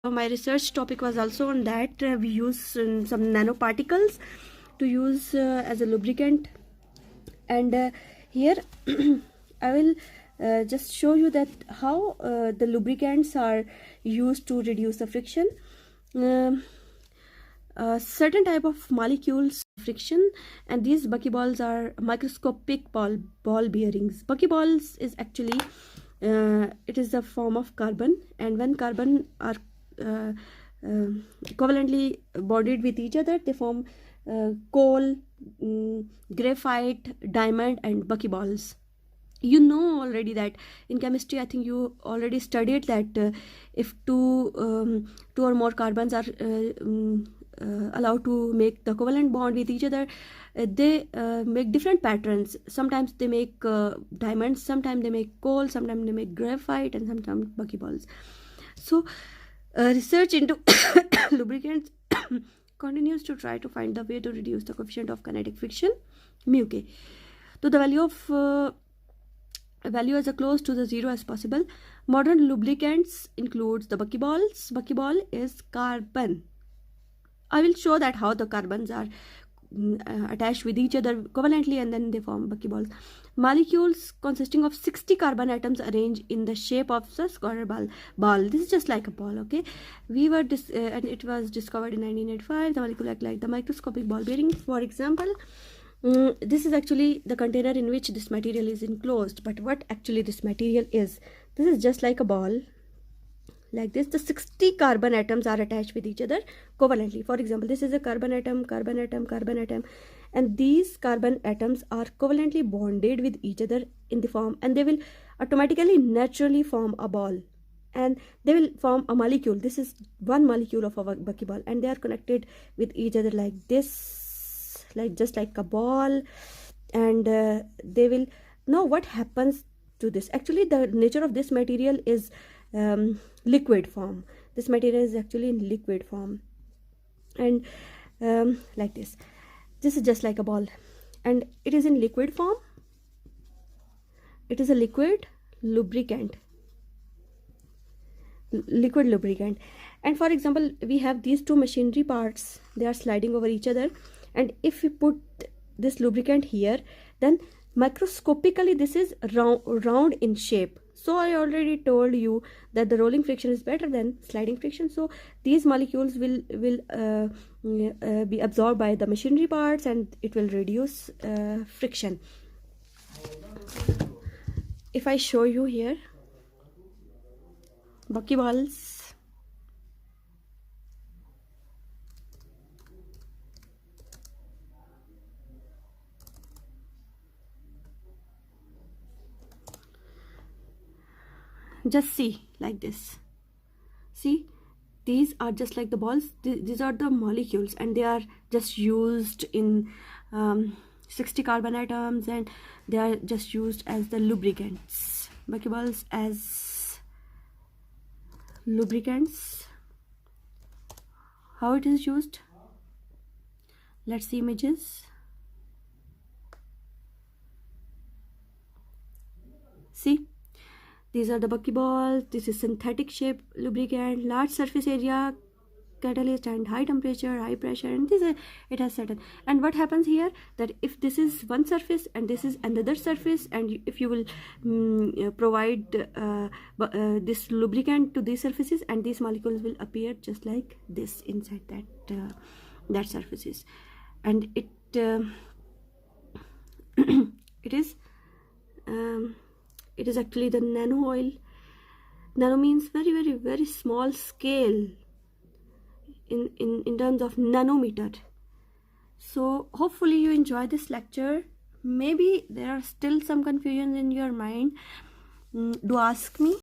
My research topic was also on that. We use some nanoparticles to use as a lubricant, and here I will just show you that how the lubricants are used to reduce the friction. Um, certain type of molecules friction, and these buckyballs are microscopic ball bearings. Buckyballs is actually it is a form of carbon, and when carbon are uh, covalently bonded with each other, they form coal, graphite, diamond, and buckyballs. You know already that in chemistry, I think you already studied that if two or more carbons are allowed to make the covalent bond with each other, they make different patterns. Sometimes they make diamonds, sometimes they make coal, sometimes they make graphite, and sometimes buckyballs. So research into lubricants continues to try to find the way to reduce the coefficient of kinetic friction, mu k. So the value as close to the zero as possible. Modern lubricants includes the buckyballs. Buckyball is carbon. I will show that how the carbons are attached with each other covalently, and then they form buckyballs. Molecules consisting of 60 carbon atoms arranged in the shape of a square ball. This is just like a ball, okay? And it was discovered in 1985. The molecule act like the microscopic ball bearing. For example, this is actually the container in which this material is enclosed. But what actually this material is? This is just like a ball. Like this, the 60 carbon atoms are attached with each other covalently. For example, this is a carbon atom, carbon atom, carbon atom, and these carbon atoms are covalently bonded with each other in the form, and they will automatically naturally form a ball, and they will form a molecule. This is one molecule of our buckyball, and they are connected with each other like this, like just like a ball. And they will know what happens to this. Actually, the nature of this material is liquid form. This material is actually in liquid form, and like this is just like a ball, and it is in liquid form. It is a liquid lubricant. And for example, we have these two machinery parts. They are sliding over each other, and if we put this lubricant here, then microscopically this is round in shape. So I already told you that the rolling friction is better than sliding friction. So these molecules will be absorbed by the machinery parts, and it will reduce friction. If I show you here buckyballs, just see like this. See, these are just like the balls. These are the molecules, and they are just used in 60 carbon atoms, and they are just used as the lubricants. Buckyballs as lubricants. How it is used? Let's see images. See, these are the buckyballs. This is synthetic shape lubricant, large surface area catalyst, and high temperature, high pressure, and this is, it has certain. And what happens here, that if this is one surface and this is another surface, and if you will provide this lubricant to these surfaces, and these molecules will appear just like this inside that surfaces. And it it is actually the nano oil. Nano means very, very, very small scale in terms of nanometer. So hopefully you enjoy this lecture. Maybe there are still some confusions in your mind. Do ask me.